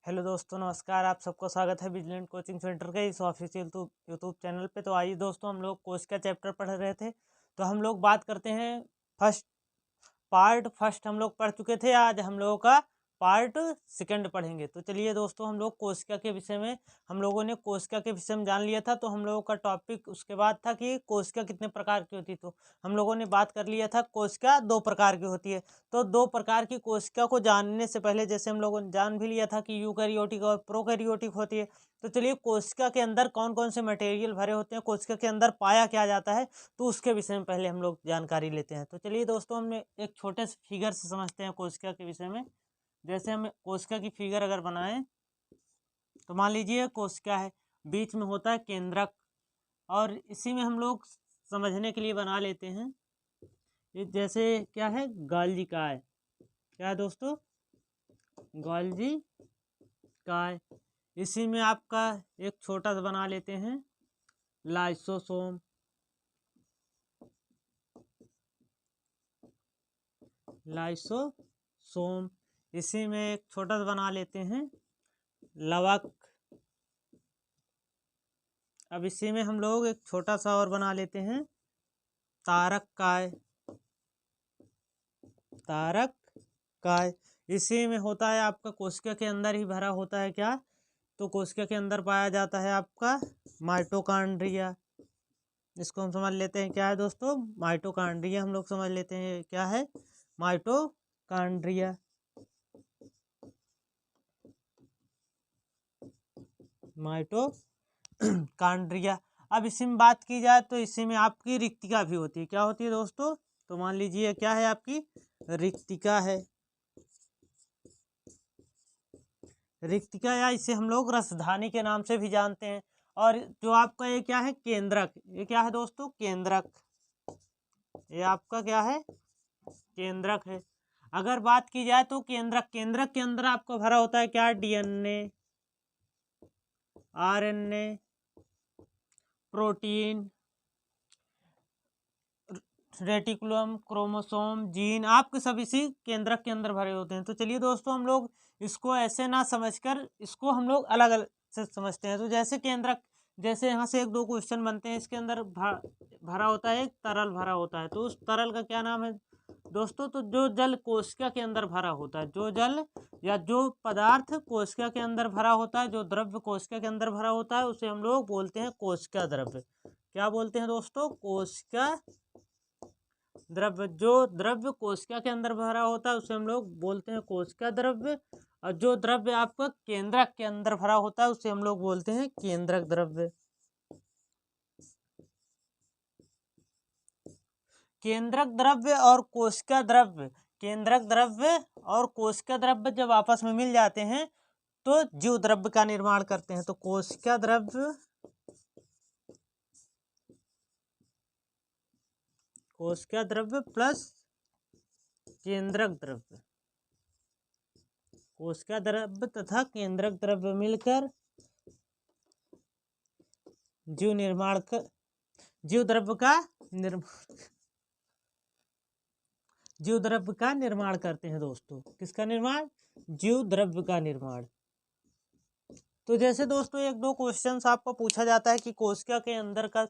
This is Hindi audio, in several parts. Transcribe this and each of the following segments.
हेलो दोस्तों, नमस्कार। आप सबका स्वागत है विजिलेंट कोचिंग सेंटर के इस ऑफिशियल यूट्यूब चैनल पे। तो आइए दोस्तों, हम लोग कोर्स का चैप्टर पढ़ रहे थे, तो हम लोग बात करते हैं फर्स्ट हम लोग पढ़ चुके थे। आज हम लोगों का पार्ट सेकंड पढ़ेंगे। तो चलिए दोस्तों, हम लोग कोशिका के विषय में हम लोगों ने कोशिका के विषय में जान लिया था। तो हम लोगों का टॉपिक उसके बाद था कि कोशिका कितने प्रकार की होती है। तो हम लोगों ने बात कर लिया था कोशिका 2 प्रकार की होती है। तो 2 प्रकार की कोशिका को जानने से पहले जैसे हम लोगों ने जान भी लिया था कि यूकैरियोटिक और प्रोकैरियोटिक होती है। तो चलिए, कोशिका के अंदर कौन कौन से मटेरियल भरे होते हैं, कोशिका के अंदर पाया क्या जाता है, तो उसके विषय में पहले हम लोग जानकारी लेते हैं। तो चलिए दोस्तों, हमने एक छोटे से फिगर से समझते हैं कोशिका के विषय में। जैसे हम कोशिका की फिगर अगर बनाएं, तो मान लीजिए कोशिका है, बीच में होता है केंद्रक, और इसी में हम लोग समझने के लिए बना लेते हैं। ये जैसे क्या है, गोल्गी काय। क्या है दोस्तों? गोल्गी काय। इसी में आपका एक छोटा सा बना लेते हैं, लाइसोसोम। लाइसोसोम। इसी में एक छोटा सा बना लेते हैं, लवक। अब इसी में हम लोग एक छोटा सा और बना लेते हैं, तारक काय। तारक काय। इसी में होता है आपका कोशिका के अंदर ही भरा होता है क्या, तो कोशिका के अंदर पाया जाता है आपका माइटोकॉन्ड्रिया। इसको हम समझ लेते हैं क्या है दोस्तों, माइटोकॉन्ड्रिया। हम लोग समझ लेते हैं क्या है, माइटोकॉन्ड्रिया। माइटोकॉन्ड्रिया। अब इसी में बात की जाए तो इसी में आपकी रिक्तिका भी होती है। क्या होती है दोस्तों? तो मान लीजिए क्या है, आपकी रिक्तिका है। रिक्तिका, या इसे हम लोग रसधानी के नाम से भी जानते हैं। और जो आपका ये क्या है, केंद्रक। ये क्या है दोस्तों? केंद्रक। ये आपका क्या है? केंद्रक है। अगर बात की जाए तो केंद्रक के अंदर आपका भरा होता है क्या, DNA, RNA, protein, reticulum, chromosome, gene, आपके सब इसी केंद्रक के अंदर भरे होते हैं। तो चलिए दोस्तों, हम लोग इसको ऐसे ना समझकर इसको हम लोग अलग अलग से समझते हैं। तो जैसे केंद्रक, जैसे यहाँ से 1-2 क्वेश्चन बनते हैं, इसके अंदर भरा होता है, एक तरल भरा होता है। तो उस तरल का क्या नाम है दोस्तों? तो जो जल कोशिका के अंदर भरा होता है, जो जल या जो पदार्थ कोशिका के अंदर भरा होता है, जो द्रव्य कोशिका के अंदर भरा होता है, उसे हम लोग बोलते हैं कोशिका द्रव्य। क्या बोलते हैं दोस्तों? कोशिका द्रव्य। जो द्रव्य कोशिका के अंदर भरा होता है उसे हम लोग बोलते हैं कोशिका द्रव्य। और जो द्रव्य आपका केंद्रक के अंदर भरा होता है उसे हम लोग बोलते हैं केंद्रक द्रव्य। केंद्रक द्रव्य और कोशिका द्रव्य, केंद्रक द्रव्य और कोशिका द्रव्य जब आपस में मिल जाते हैं तो जीव द्रव्य का निर्माण करते हैं। तो कोशिका द्रव्य, कोशिका द्रव्य प्लस केंद्रक द्रव्य, कोशिका द्रव्य तथा केंद्रक द्रव्य मिलकर जीव निर्माण कर जीव द्रव्य का निर्माण जीव द्रव्य का निर्माण करते हैं दोस्तों। किसका निर्माण? जीव द्रव्य का निर्माण। तो जैसे दोस्तों 1-2 क्वेश्चंस आपको पूछा जाता है कि कोशिका के अंदर का,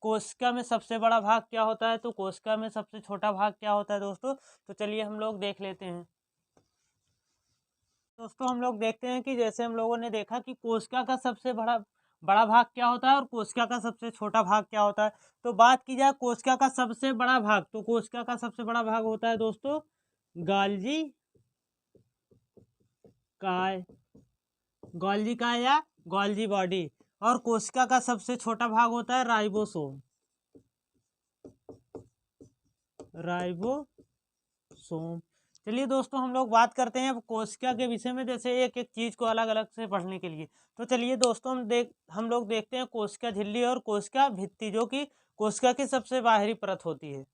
कोशिका में सबसे बड़ा भाग क्या होता है, तो कोशिका में सबसे छोटा भाग क्या होता है दोस्तों? तो चलिए हम लोग देख लेते हैं। दोस्तों हम लोग देखते हैं कि जैसे हम लोगों ने देखा कि कोशिका का सबसे बड़ा बड़ा भाग क्या होता है और कोशिका का सबसे छोटा भाग क्या होता है। तो बात की जाए कोशिका का सबसे बड़ा भाग, तो कोशिका का सबसे बड़ा भाग होता है दोस्तों गोल्गी काय। गोल्गी काय या गोल्गी बॉडी। और कोशिका का सबसे छोटा भाग होता है राइबोसोम। राइबोसोम। चलिए दोस्तों, हम लोग बात करते हैं अब कोशिका के विषय में, जैसे एक एक चीज को अलग अलग से पढ़ने के लिए। तो चलिए दोस्तों, हम लोग देखते हैं कोशिका झिल्ली और कोशिका भित्ति, जो कि कोशिका की सबसे बाहरी परत होती है।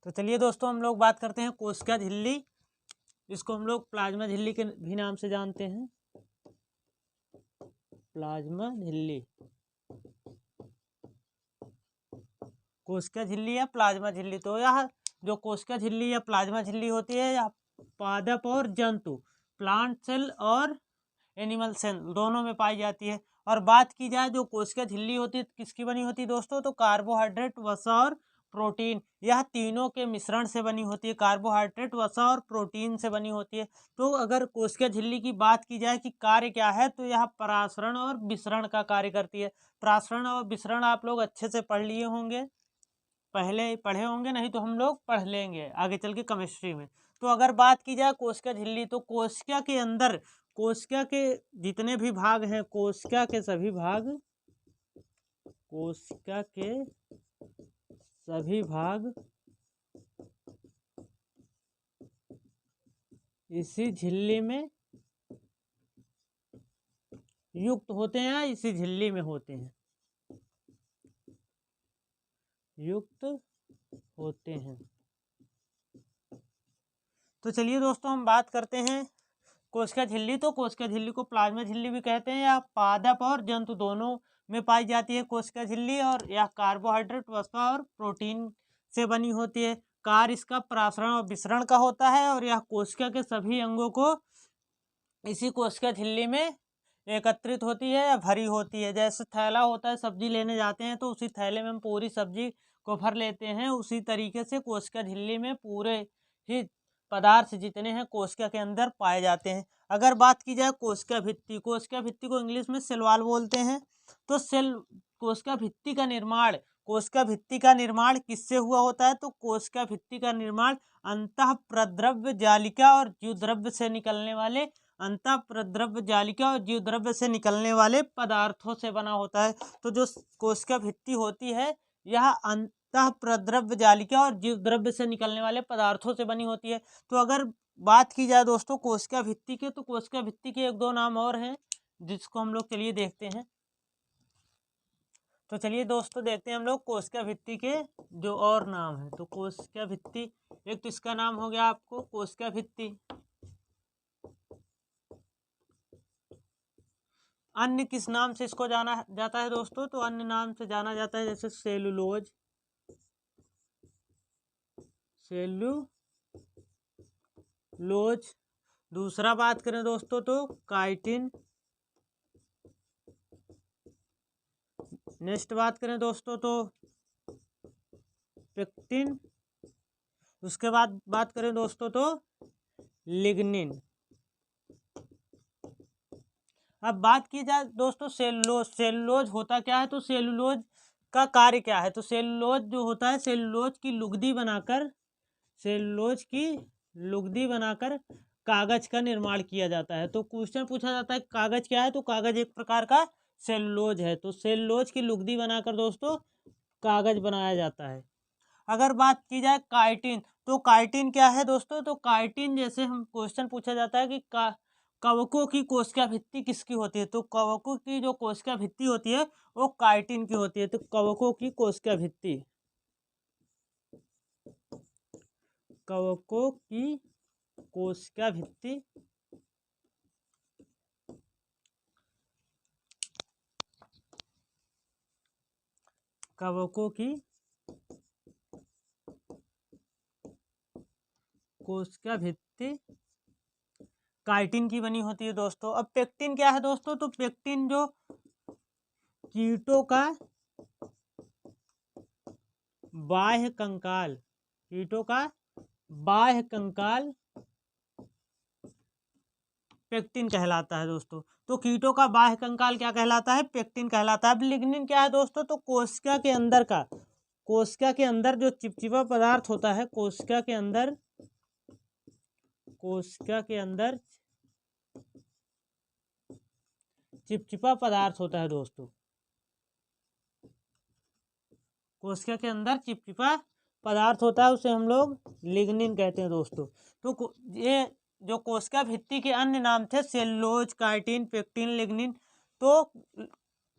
तो चलिए दोस्तों, हम लोग बात करते हैं कोशिका झिल्ली। इसको हम लोग प्लाज्मा झिल्ली के भी नाम से जानते हैं, प्लाज्मा झिल्ली। कोशिका झिल्ली या प्लाज्मा झिल्ली। तो यह जो कोशिका झिल्ली या प्लाज्मा झिल्ली होती है यह पादप और जंतु, प्लांट सेल और एनिमल सेल दोनों में पाई जाती है। और बात की जाए जो कोशिका झिल्ली होती है किसकी बनी होती है दोस्तों, तो कार्बोहाइड्रेट, वसा और प्रोटीन, यह तीनों के मिश्रण से बनी होती है। कार्बोहाइड्रेट, वसा और प्रोटीन से बनी होती है। तो अगर कोशिका झिल्ली की बात की जाए कि कार्य क्या है, तो यह परासरण और विसरण का कार्य करती है। परासरण और विसरण आप लोग अच्छे से पढ़ लिए होंगे, पहले पढ़े होंगे, नहीं तो हम लोग पढ़ लेंगे आगे चल के केमिस्ट्री में। तो अगर बात की जाए कोशिका झिल्ली, तो कोशिका के अंदर कोशिका के जितने भी भाग हैं, कोशिका के सभी भाग, कोशिका के सभी भाग इसी झिल्ली में युक्त होते हैं, इसी झिल्ली में होते हैं, युक्त होते हैं। तो चलिए दोस्तों हम बात करते हैं कोशिका झिल्ली। तो कोशिका झिल्ली को प्लाज्मा झिल्ली भी कहते हैं, या पादप और जंतु दोनों में पाई जाती है कोशिका झिल्ली, और यह कार्बोहाइड्रेट, वसा और प्रोटीन से बनी होती है। कार्य इसका परासरण और विसरण का होता है, और यह कोशिका के सभी अंगों को इसी कोशिका झिल्ली में एकत्रित होती है या भरी होती है। जैसे थैला होता है, सब्जी लेने जाते हैं तो उसी थैले में हम पूरी सब्जी को भर लेते हैं, उसी तरीके से कोशिका झिल्ली में पूरे ही पदार्थ जितने हैं कोशिका के अंदर पाए जाते हैं। अगर बात की जाए कोशिका भित्ति, कोशिका भित्ति को इंग्लिश में सेल वॉल बोलते हैं। तो सेल कोशिका भित्ति का निर्माण, कोशिका भित्ति का निर्माण किससे हुआ होता है, तो कोशिका भित्ति का निर्माण अंतः प्रद्रव्य जालिका और जीवद्रव्य से निकलने वाले, अंतः प्रद्रव्य जालिका और जीवद्रव्य से निकलने वाले पदार्थों से बना होता है। तो जो कोशिका भित्ति होती है यह अंतः प्रद्रव्य जालिका और जीवद्रव्य से निकलने वाले पदार्थों से बनी होती है। तो अगर बात की जाए दोस्तों कोशिका भित्ति के, तो कोशिका भित्ति के एक दो नाम और हैं जिसको हम लोग चलिए देखते हैं। तो चलिए दोस्तों देखते हैं हम लोग कोशिका भित्ति के जो और नाम है। तो कोशिका भित्ति, एक तो इसका नाम हो गया आपको कोशिका भित्ति। अन्य किस नाम से इसको जाना जाता है दोस्तों, तो अन्य नाम से जाना जाता है जैसे सेलुलोज, सेलुलोज। दूसरा बात करें दोस्तों तो काइटिन। नेक्स्ट बात करें दोस्तों तो पेक्टिन। उसके बाद बात करें दोस्तों तो लिग्निन। अब बात की जाए दोस्तों सेलुलोज, सेलुलोज होता क्या है, तो सेलुलोज का कार्य क्या है, तो सेलुलोज जो होता है सेलुलोज की लुगदी बनाकर, सेलुलोज की लुगदी बनाकर कागज का निर्माण किया जाता है। तो क्वेश्चन पूछा जाता है कागज क्या है, तो कागज एक प्रकार का सेलुलोज है। तो सेलुलोज की लुगदी बनाकर दोस्तों कागज बनाया जाता है। अगर बात की जाए काइटिन, तो काइटिन क्या है दोस्तों, तो काइटिन जैसे हम क्वेश्चन पूछा जाता है कि कवकों की कोशिका भित्ति किसकी होती है, तो कवकों की जो कोशिका भित्ति होती है वो काइटिन की होती है। तो कवकों की कोशिका भित्ति, कवकों की कोशिका भित्ति कवकों की कोशिका भित्ति काइटिन की बनी होती है दोस्तों। अब पेक्टिन क्या है दोस्तों, तो पेक्टिन जो कीटों का बाह्य कंकाल, कीटों का बाह्य कंकाल पेक्टिन कहलाता है दोस्तों। तो कीटों का बाह्य कंकाल क्या कहलाता है, पेक्टिन कहलाता है। अब लिग्निन क्या है दोस्तों, तो कोशिका के अंदर का, कोशिका के अंदर जो चिपचिपा पदार्थ होता है, कोशिका के अंदर, कोशिका के अंदर चिपचिपा पदार्थ होता है दोस्तों, कोशिका के अंदर चिपचिपा पदार्थ होता है उसे हम लोग लिग्निन कहते हैं दोस्तों। तो ये जो कोशिका भित्ति के अन्य नाम थे सेलुलोज, काइटिन, पेक्टिन, लिग्निन। तो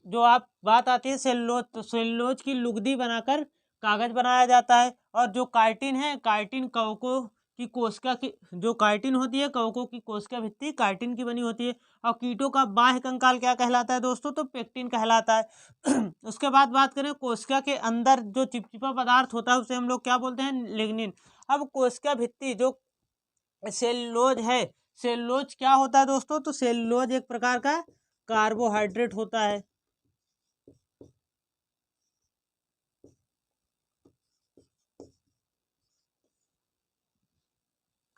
जो आप बात आती है सेलुलोज, तो सेलुलोज की लुगदी बनाकर कागज बनाया जाता है। और जो काइटिन है, काइटिन कवकों कि कोशिका की जो काइटिन होती है, कवकों की कोशिका भित्ति काइटिन की बनी होती है। और कीटों का बाह्य कंकाल क्या कहलाता है दोस्तों? तो पेक्टिन कहलाता है। उसके बाद बात करें कोशिका के अंदर जो चिपचिपा पदार्थ होता है उसे हम लोग क्या बोलते हैं? लिग्निन। अब कोशिका भित्ति जो सेलुलोज है, सेलुलोज क्या होता है दोस्तों? तो सेलुलोज एक प्रकार का कार्बोहाइड्रेट होता है।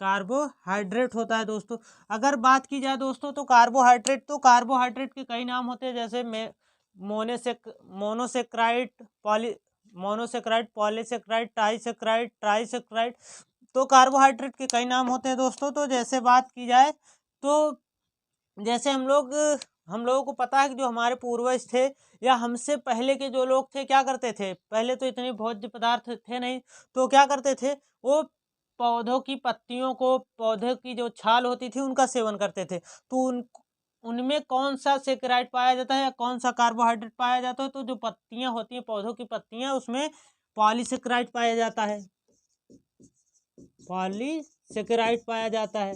कार्बोहाइड्रेट होता है दोस्तों। अगर बात की जाए दोस्तों तो कार्बोहाइड्रेट के कई नाम होते हैं, जैसे मोनोसेक्राइड, पॉलीसेक्राइड, टाइसेक्राइड, ट्राइसेक्राइड। तो कार्बोहाइड्रेट के कई नाम होते हैं दोस्तों। तो जैसे बात की जाए तो जैसे हम लोगों को पता है कि जो हमारे पूर्वज थे या हमसे पहले के जो लोग थे क्या करते थे? पहले तो इतने भोज्य पदार्थ थे नहीं, तो क्या करते थे? वो पौधों की पत्तियों को, पौधे की जो छाल होती थी उनका सेवन करते थे। तो उनमें कौन सा सेक्राइड पाया जाता है या कौन सा कार्बोहाइड्रेट पाया जाता है? तो जो पत्तियां होती हैं, पौधों की पत्तियां, उसमें पॉलीसेक्राइड पाया जाता है। पॉलीसेक्राइड पाया जाता है।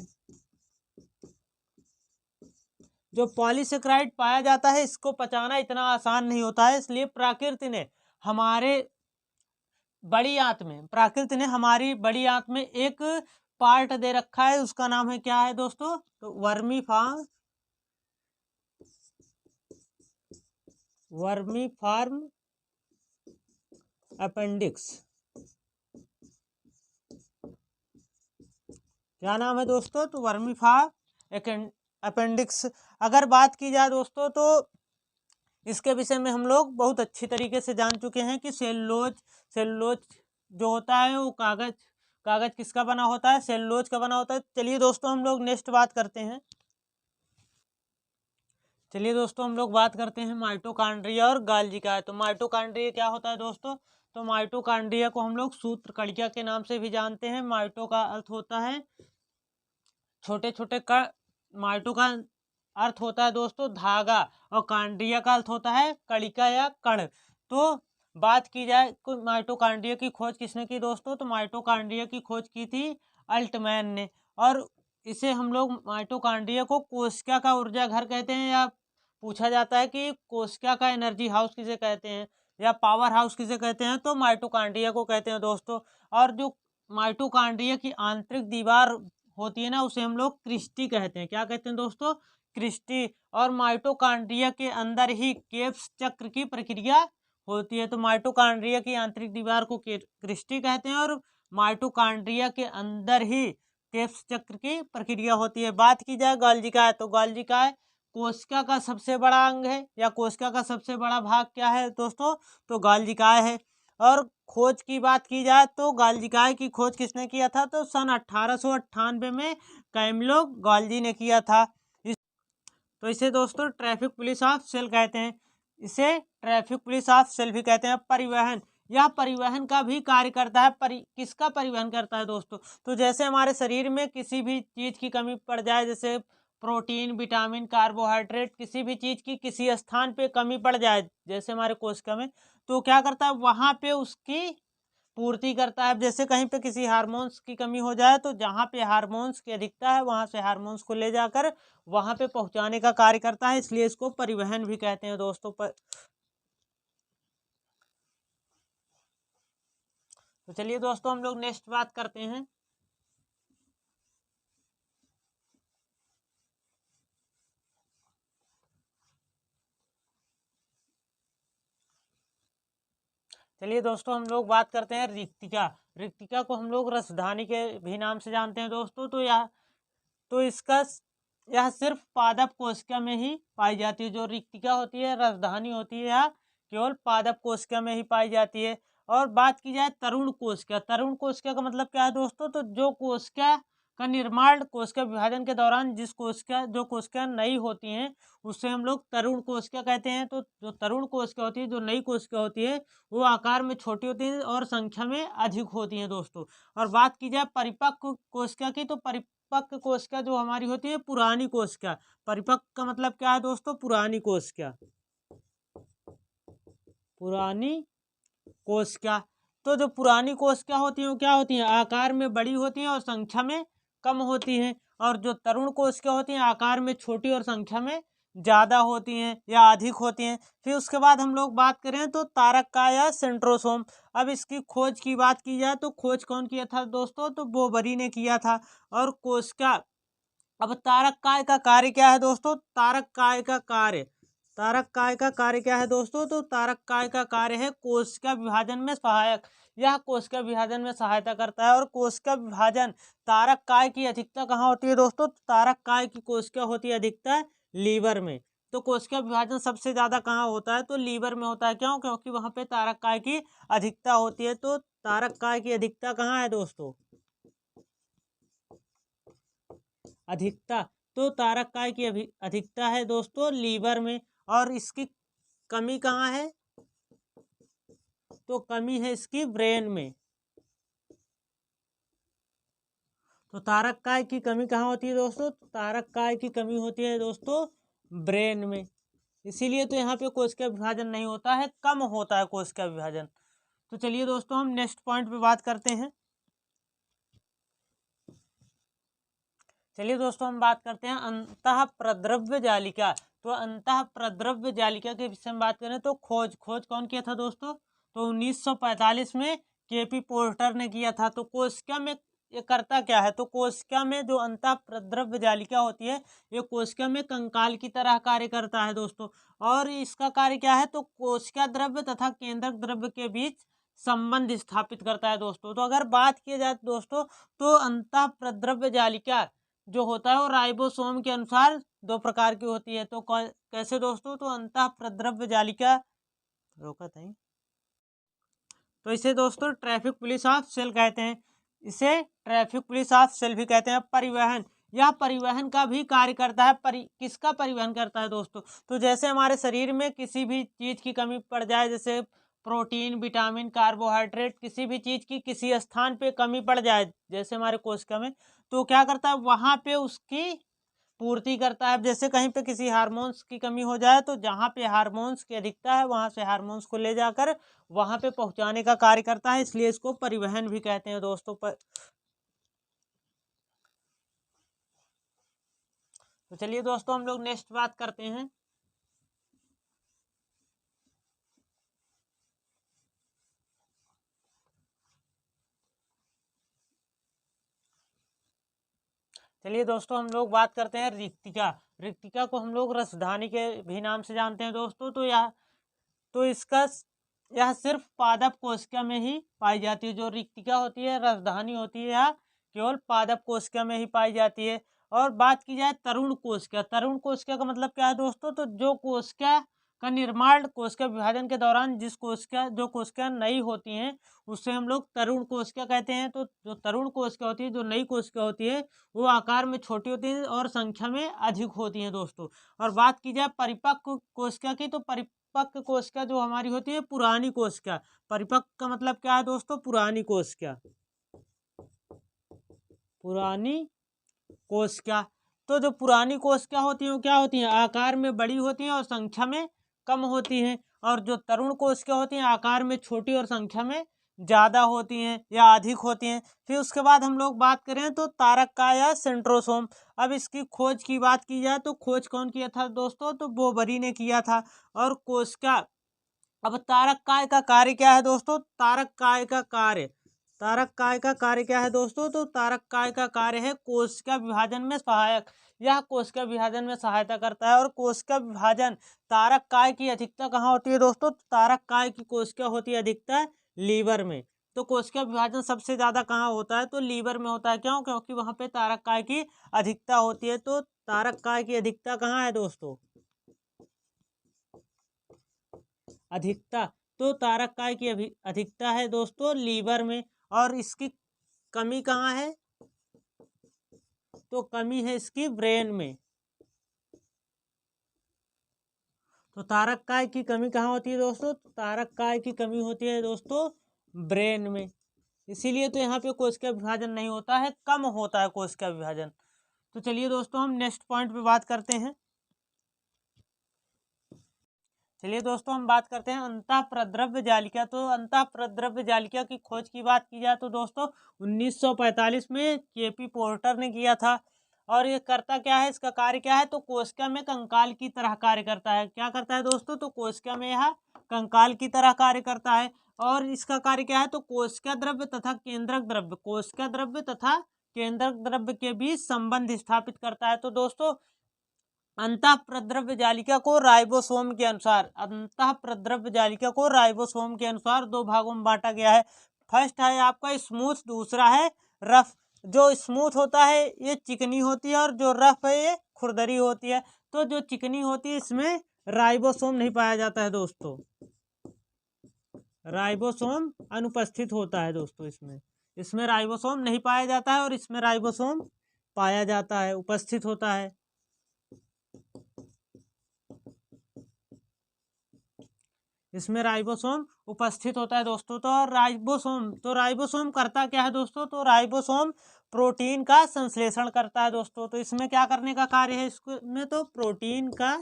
जो पॉलीसेक्राइड पाया जाता है इसको पचाना इतना आसान नहीं होता है, इसलिए प्रकृति ने हमारी बड़ी आंत में एक पार्ट दे रखा है, उसका नाम है क्या है दोस्तों? तो वर्मी फार्म अपेंडिक्स। क्या नाम है दोस्तों? तो वर्मी फार्म अपेंडिक्स। अगर बात की जाए दोस्तों तो इसके विषय में हम लोग बहुत अच्छी तरीके से जान चुके हैं कि सेलुलोज जो होता है वो कागज किसका बना होता है? सेलुलोज का बना होता है। चलिए दोस्तों हम लोग नेक्स्ट बात करते हैं। माइटोकॉन्ड्रिया और गोल्गी का। तो माइटोकॉन्ड्रिया क्या होता है दोस्तों? तो माइटोकॉन्ड्रिया को हम लोग सूत्रकणिका के नाम से भी जानते हैं। माइटो का अर्थ होता है छोटे छोटे कण, माइटो का अर्थ होता है दोस्तों धागा, और कांड्रिया का अर्थ होता है कणिका या कण। तो बात की जाए माइटोकॉन्ड्रिया की खोज किसने की दोस्तों? तो माइटोकॉन्ड्रिया की खोज की थी अल्टमैन ने। और इसे हम लोग माइटोकॉन्ड्रिया को कोशिका का ऊर्जा घर कहते हैं, या पूछा जाता है कि कोशिका का एनर्जी हाउस किसे कहते हैं या पावर हाउस किसे कहते हैं? तो माइटोकॉन्ड्रिया को कहते हैं दोस्तों। और जो माइटोकॉन्ड्रिया की आंतरिक दीवार होती है ना, उसे हम लोग क्रिस्टी कहते हैं। क्या कहते हैं दोस्तों? क्रिस्टी। और माइटोकॉन्ड्रिया के अंदर ही केप्स चक्र की प्रक्रिया होती है। तो माइटोकॉन्ड्रिया की आंतरिक दीवार को क्रिस्टी कहते हैं, और माइटोकॉन्ड्रिया के अंदर ही केप्स चक्र की प्रक्रिया होती है। बात की जाए गोल्गी का, तो गोल्गी का कोशिका का सबसे बड़ा अंग है, या कोशिका का सबसे बड़ा भाग क्या है दोस्तों? तो गोल्गी है। और खोज की बात की जाए तो गोल्गी की खोज किसने किया था? तो सन 1898 में कैमिलो गोल्गी ने किया था। तो इसे दोस्तों ट्रैफिक पुलिस ऑफ सेल कहते हैं। इसे ट्रैफिक पुलिस ऑफ सेल भी कहते हैं। परिवहन, यह परिवहन का भी कार्य करता है। किसका परिवहन करता है दोस्तों? तो जैसे हमारे शरीर में किसी भी चीज़ की कमी पड़ जाए, जैसे प्रोटीन, विटामिन, कार्बोहाइड्रेट, किसी भी चीज़ की किसी स्थान पे कमी पड़ जाए, जैसे हमारे कोशिका में, तो क्या करता है? वहाँ पे उसकी पूर्ति करता है। जैसे कहीं पे किसी हार्मोन्स की कमी हो जाए, तो जहाँ पे हार्मोन्स की अधिकता है वहाँ से हार्मोन्स को ले जाकर वहाँ पे पहुँचाने का कार्य करता है, इसलिए इसको परिवहन भी कहते हैं दोस्तों। तो चलिए दोस्तों हम लोग नेक्स्ट बात करते हैं। चलिए दोस्तों हम लोग बात करते हैं रिक्तिका। रिक्तिका को हम लोग रसधानी के भी नाम से जानते हैं दोस्तों। यह सिर्फ पादप कोशिका में ही पाई जाती है। जो रिक्तिका होती है, रसधानी होती है, यह केवल पादप कोशिका में ही पाई जाती है। और बात की जाए तरुण कोशिका, तरुण कोशिका का मतलब क्या है दोस्तों? तो जो कोशिका का निर्माण कोशिका विभाजन के दौरान जो कोशिका नई होती हैं उससे हम लोग तरुण कोशिका कहते हैं। तो जो तरुण कोशिका होती है, जो नई कोशिका होती है, वो आकार में छोटी होती है और संख्या में अधिक होती हैं दोस्तों। और बात की जाए परिपक्व कोशिका की, तो परिपक्व कोशिका जो हमारी होती है पुरानी कोशिका। परिपक्व का मतलब क्या है दोस्तों? पुरानी कोशिका। पुरानी कोशिका तो जो पुरानी कोशिका होती हैं वो क्या होती हैं, आकार में बड़ी होती हैं और संख्या में कम होती हैं, और जो तरुण कोशिका होती हैं आकार में छोटी और संख्या में ज़्यादा होती हैं या अधिक होती हैं। फिर उसके बाद हम लोग बात करें तो तारक काय या सेंट्रोसोम। अब इसकी खोज की बात की जाए तो खोज कौन किया था दोस्तों, तो बोबरी ने किया था। और कोशिका, अब तारक काय का कार्य क्या है दोस्तों, तारक काय का कार्य, तारक काय का कार्य क्या है दोस्तों, तो तारक काय का कार्य है कोशिका विभाजन में सहायक। यह कोशिका विभाजन में सहायता करता है। और कोशिका विभाजन, तारक काय की अधिकता कहाँ होती है दोस्तों, तारक काय की कोशिका होती है अधिकता लीवर में। तो कोशिका विभाजन सबसे ज्यादा कहाँ होता है, तो लीवर में होता है। क्यों, क्योंकि वहां पे तारक काय की अधिकता होती है। तो तारक काय की अधिकता कहाँ है दोस्तों, अधिकता, तो तारक काय की अधिकता है दोस्तों लीवर में। और इसकी कमी कहाँ है, तो कमी है इसकी ब्रेन में। तो तारक काय की कमी कहाँ होती है दोस्तों, तारक काय की कमी होती है दोस्तों ब्रेन में। इसीलिए तो यहाँ पे कोशिका विभाजन नहीं होता है, कम होता है कोशिका विभाजन। तो चलिए दोस्तों हम नेक्स्ट पॉइंट पे बात करते हैं। चलिए दोस्तों हम बात करते हैं अंतः प्रद्रव्य जालिका। तो अंतः प्रद्रव्य जालिका के विषय में बात करें तो खोज कौन किया था दोस्तों, तो 1945 में केपी पोर्टर ने किया था। तो कोशिका में ये करता क्या है, तो कोशिका में जो अंतः प्रद्रव्य जालिका होती है ये कोशिका में कंकाल की तरह कार्य करता है दोस्तों। और इसका कार्य क्या है, तो कोशिका द्रव्य तथा केंद्रक द्रव्य के बीच संबंध स्थापित करता है दोस्तों। तो अगर बात की जाए दोस्तों, तो अंतः प्रद्रव्य जालिका जो होता है वो राइबोसोम के अनुसार दो प्रकार की होती है। तो कैसे दोस्तों, तो अंतः प्रद्रव्य जालिका, रोका था, तो इसे दोस्तों ट्रैफिक पुलिस ऑफ सेल कहते हैं। इसे ट्रैफिक पुलिस ऑफ सेल भी कहते हैं। परिवहन, यह परिवहन का भी कार्य करता है। किसका परिवहन करता है दोस्तों, तो जैसे हमारे शरीर में किसी भी चीज़ की कमी पड़ जाए, जैसे प्रोटीन, विटामिन, कार्बोहाइड्रेट, किसी भी चीज़ की किसी स्थान पे कमी पड़ जाए जैसे हमारे कोशिका में, तो क्या करता है वहाँ पे उसकी पूर्ति करता है। जैसे कहीं पे किसी हार्मोन्स की कमी हो जाए तो जहाँ पे हार्मोन्स की अधिकता है वहाँ से हार्मोन्स को ले जाकर वहाँ पे पहुँचाने का कार्य करता है, इसलिए इसको परिवहन भी कहते हैं दोस्तों। तो चलिए दोस्तों हम लोग नेक्स्ट बात करते हैं। चलिए दोस्तों हम लोग बात करते हैं रिक्तिका। रिक्तिका को हम लोग रसधानी के भी नाम से जानते हैं दोस्तों। तो इसका यह सिर्फ पादप कोशिका में ही पाई जाती है। जो रिक्तिका होती है, रसधानी होती है, यह केवल पादप कोशिका में ही पाई जाती है। और बात की जाए तरुण कोशिका, तरुण कोशिका का मतलब क्या है दोस्तों, तो जो कोशिका का निर्माण कोशिका विभाजन के दौरान जो कोशिका नई होती हैं उससे हम लोग तरुण कोशिका कहते हैं। तो जो तरुण कोशिका होती है, जो नई कोशिका होती है, वो आकार में छोटी होती है और संख्या में अधिक होती हैं दोस्तों। और बात की जाए परिपक्व कोशिका की, तो परिपक्व कोशिका जो हमारी होती है पुरानी कोशिका। परिपक्व का मतलब क्या है दोस्तों, पुरानी कोशिका, पुरानी कोशिका। तो जो पुरानी कोशिका होती हैं वो क्या होती हैं, आकार में बड़ी होती हैं और संख्या में कम होती हैं। और जो तरुण कोशिका होती हैं आकार में छोटी और संख्या में ज़्यादा होती हैं या अधिक होती हैं। फिर उसके बाद हम लोग बात करें तो तारक काय या सेंट्रोसोम। अब इसकी खोज की बात की जाए तो खोज कौन किया था दोस्तों, तो बोबरी ने किया था। और कोशिका, अब तारक काय का कार्य क्या है दोस्तों, तारक काय का कार्य, तारक काय का कार्य क्या है दोस्तों, तो तारक काय का कार्य है कोशिका विभाजन में सहायक। यह कोशिका विभाजन में सहायता करता है। और कोशिका विभाजन, तारक काय की अधिकता कहाँ होती है दोस्तों, तारक काय की कोशिका होती है अधिकता लीवर में। तो कोशिका विभाजन सबसे ज्यादा कहाँ होता है, तो लीवर में होता है। क्यों, क्योंकि वहां पे तारक काय की अधिकता होती है। तो तारक काय की अधिकता कहाँ है दोस्तों, अधिकता, तो तारक काय की अधिकता है दोस्तों लीवर में। और इसकी कमी कहाँ है, तो कमी है इसकी ब्रेन में। तो तारक काय की कमी कहाँ होती है दोस्तों, तारक काय की कमी होती है दोस्तों ब्रेन में। इसीलिए तो यहाँ पे कोशिका विभाजन नहीं होता है, कम होता है कोशिका विभाजन। तो चलिए दोस्तों हम नेक्स्ट पॉइंट पे बात करते हैं। चलिए दोस्तों हम बात करते हैं अंतःप्रद्रव्य जालिका। तो अंतःप्रद्रव्य जालिका की खोज की बात की जाए तो दोस्तों 1945 में केपी पोर्टर ने किया था। और ये करता क्या है, इसका कार्य क्या है, तो कोशिका में कंकाल की तरह कार्य करता है। क्या करता है दोस्तों, तो कोशिका में यह कंकाल की तरह कार्य करता है। और इसका कार्य क्या है, तो कोशिका द्रव्य तथा केंद्रक द्रव्य, कोशिका द्रव्य तथा केंद्रक द्रव्य के बीच संबंध स्थापित करता है। तो दोस्तों अंतःप्रद्रव्य जालिका को राइबोसोम के अनुसार, अंतःप्रद्रव्य जालिका को राइबोसोम के अनुसार दो भागों में बांटा गया है। फर्स्ट है आपका स्मूथ, दूसरा है रफ। जो स्मूथ होता है ये चिकनी होती है और जो रफ है ये खुरदरी होती है। तो जो चिकनी होती है इसमें राइबोसोम नहीं पाया जाता है दोस्तों, राइबोसोम अनुपस्थित होता है दोस्तों। इसमें राइबोसोम नहीं पाया जाता है और इसमें राइबोसोम पाया जाता है, उपस्थित होता है। इसमें राइबोसोम उपस्थित होता है दोस्तों। तो राइबोसोम करता क्या है दोस्तों, तो राइबोसोम प्रोटीन का संश्लेषण करता है दोस्तों। तो इसमें क्या करने का कार्य है इसमें, तो प्रोटीन का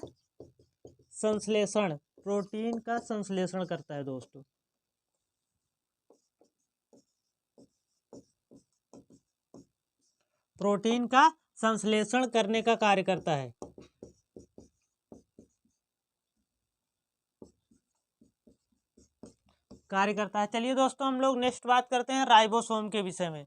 संश्लेषण करता है दोस्तों। प्रोटीन का संश्लेषण करने का कार्य करता है। चलिए दोस्तों हम लोग नेक्स्ट बात करते हैं राइबोसोम के विषय में।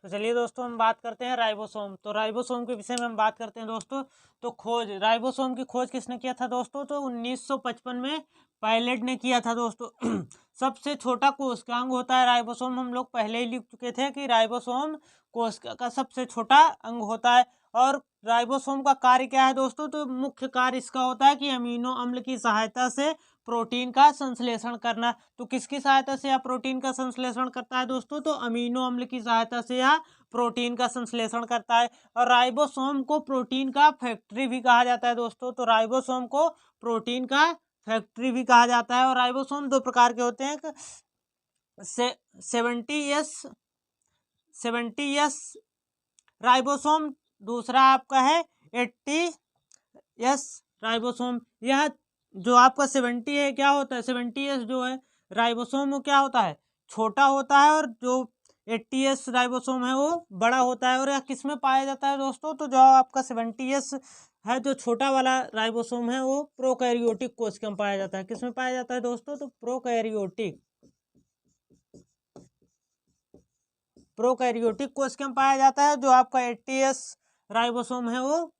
तो चलिए दोस्तों हम बात करते हैं राइबोसोम। तो राइबोसोम के विषय में हम बात करते हैं दोस्तों। तो राइबोसोम की खोज किसने किया था दोस्तों, तो 1955 में पायलट ने किया था दोस्तों। सबसे छोटा कोशिकांग होता है राइबोसोम। हम लोग पहले ही लिख चुके थे कि राइबोसोम कोशिका का सबसे छोटा अंग होता है। और राइबोसोम का कार्य क्या है दोस्तों, तो मुख्य कार्य इसका होता है कि अमीनो अम्ल की सहायता से प्रोटीन का संश्लेषण करना। तो किसकी सहायता से यह प्रोटीन का संश्लेषण करता है दोस्तों, तो अमीनो अम्ल की सहायता से यह प्रोटीन का संश्लेषण करता है। और राइबोसोम को प्रोटीन का फैक्ट्री भी कहा जाता है दोस्तों। तो राइबोसोम को प्रोटीन का फैक्ट्री भी कहा जाता है। और राइबोसोम दो प्रकार के होते हैं, 70S राइबोसोम, दूसरा आपका है 80S राइबोसोम। यह जो आपका 70 है क्या होता है, 70S जो है राइबोसोम वो क्या होता है, छोटा होता है। और जो 80S राइबोसोम है वो बड़ा होता है। और यह किस में पाया जाता है दोस्तों, तो जो आपका 70S है जो छोटा वाला राइबोसोम है वो प्रोकैरियोटिक कोशिका में पाया जाता है। किस में पाया जाता है दोस्तों, तो प्रोकैरियोटिक कोशिका में पाया जाता है। जो आपका 80S राइबोसोम है वो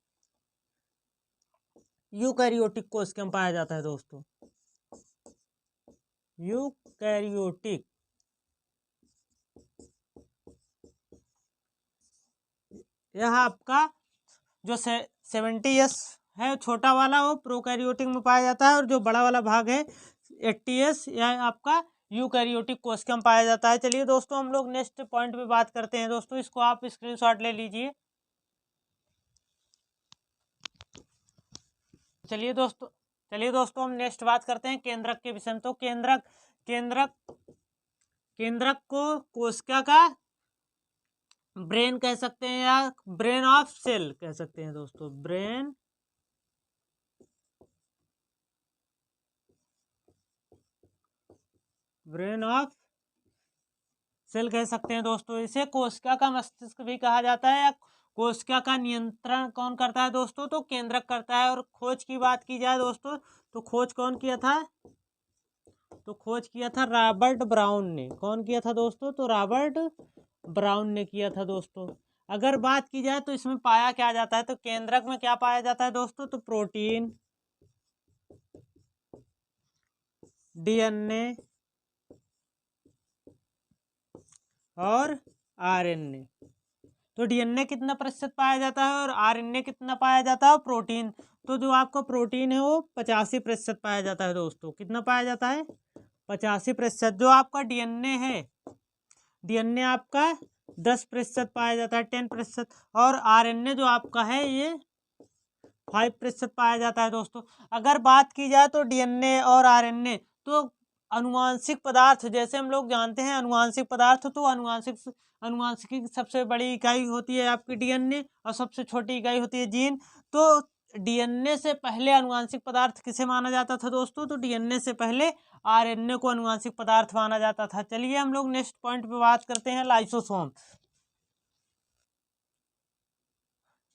यूकैरियोटिक कोशिका में पाया जाता है दोस्तों, यूकैरियोटिक। यह आपका जो 70S है छोटा वाला वो प्रोकैरियोटिक में पाया जाता है। और जो बड़ा वाला भाग है 80S यह आपका यूकैरियोटिक कोशिका में पाया जाता है। चलिए दोस्तों हम लोग नेक्स्ट पॉइंट पे बात करते हैं दोस्तों। इसको आप स्क्रीनशॉट ले लीजिए। चलिए दोस्तों हम नेक्स्ट बात करते हैं केंद्रक के विषय में। तो केंद्रक को कोशिका का ब्रेन कह सकते हैं या ब्रेन ऑफ सेल कह सकते हैं दोस्तों, ब्रेन ऑफ सेल कह सकते हैं दोस्तों। इसे कोशिका का मस्तिष्क भी कहा जाता है। या कोशिका का नियंत्रण कौन करता है दोस्तों, तो केंद्रक करता है। और खोज की बात की जाए दोस्तों, तो खोज कौन किया था, तो खोज किया था रॉबर्ट ब्राउन ने। कौन किया था दोस्तों, तो रॉबर्ट ब्राउन ने किया था दोस्तों। अगर बात की जाए तो इसमें पाया क्या जाता है, तो केंद्रक में क्या पाया जाता है दोस्तों, तो प्रोटीन, DNA और RNA। तो DNA कितना प्रतिशत पाया जाता है और RNA कितना पाया जाता है, प्रोटीन। तो जो आपका प्रोटीन है वो 85% पाया जाता है दोस्तों। कितना पाया जाता है, 85%। जो आपका DNA है, DNA आपका 10% पाया जाता है, 10%। और RNA जो आपका है ये 5% पाया जाता है दोस्तों। अगर बात की जाए तो DNA और RNA तो अनुवांशिक पदार्थ, जैसे हम लोग जानते हैं अनुवांशिक पदार्थ, तो अनुवांशिक अनुवांशिकी की सबसे बड़ी इकाई होती है आपकी डीएनए और सबसे छोटी इकाई होती है जीन। तो डीएनए से पहले अनुवांशिक पदार्थ किसे माना जाता था दोस्तों? तो डीएनए से पहले आरएनए को अनुवांशिक पदार्थ माना जाता था। चलिए हम लोग नेक्स्ट पॉइंट पे बात करते हैं, लाइसोसोम।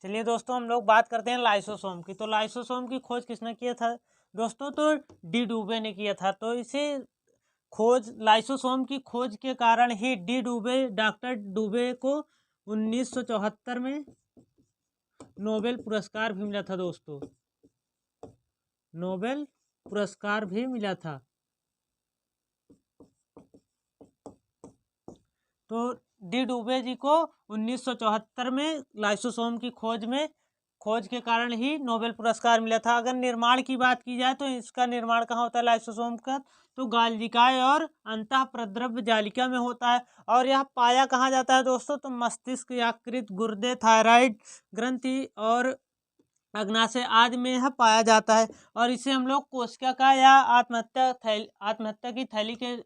चलिए दोस्तों हम लोग बात करते हैं लाइसोसोम की। तो लाइसोसोम की खोज किसने किया था दोस्तों? तो डी डुबे ने किया था। तो इसे खोज लाइसोसोम की खोज के कारण ही डॉक्टर डुबे को 1974 में नोबेल पुरस्कार भी मिला था दोस्तों। नोबेल पुरस्कार भी मिला था। तो डी डुबे जी को 1974 में लाइसोसोम की खोज के कारण ही नोबेल पुरस्कार मिला था। अगर निर्माण की बात की जाए तो इसका निर्माण कहाँ होता है लाइसोसोम का? तो गालजिकाएं और अंतःप्रद्रव्य जालिका में होता है। और यह पाया कहाँ जाता है दोस्तों? तो मस्तिष्क, यकृत, गुर्दे, थायराइड ग्रंथि और अग्नाशय आदि में यह पाया जाता है। और इसे हम लोग कोशिका का या आत्महत्या की थैली के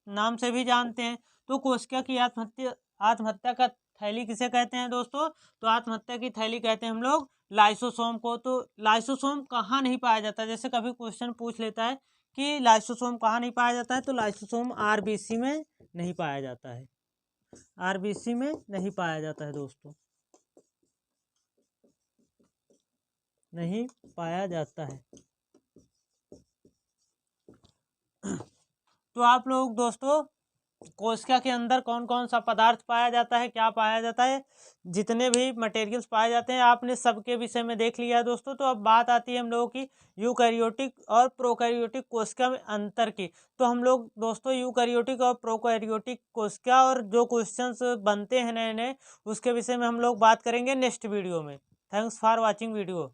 नाम से भी जानते हैं। तो कोशिका की आत्महत्या का थैली किसे कहते हैं दोस्तों? तो आत्महत्या की थैली कहते हैं हम लोग लाइसोसोम को। तो लाइसोसोम कहाँ नहीं पाया जाता? जैसे कभी क्वेश्चन पूछ लेता है कि लाइसोसोम कहाँ नहीं पाया जाता है, तो लाइसोसोम आरबीसी में नहीं पाया जाता है। आरबीसी में नहीं पाया जाता है दोस्तों, नहीं पाया जाता है। तो आप लोग दोस्तों कोशिका के अंदर कौन कौन सा पदार्थ पाया जाता है, क्या पाया जाता है, जितने भी मटेरियल्स पाए जाते हैं आपने सबके विषय में देख लिया है दोस्तों। तो अब बात आती है हम लोगों की यूकैरियोटिक और प्रोकैरियोटिक कोशिका में अंतर की। तो हम लोग दोस्तों यूकैरियोटिक और प्रोकैरियोटिक कोशिका और जो क्वेश्चंस बनते हैं नए नए, उसके विषय में हम लोग बात करेंगे नेक्स्ट वीडियो में। Thanks for watching video.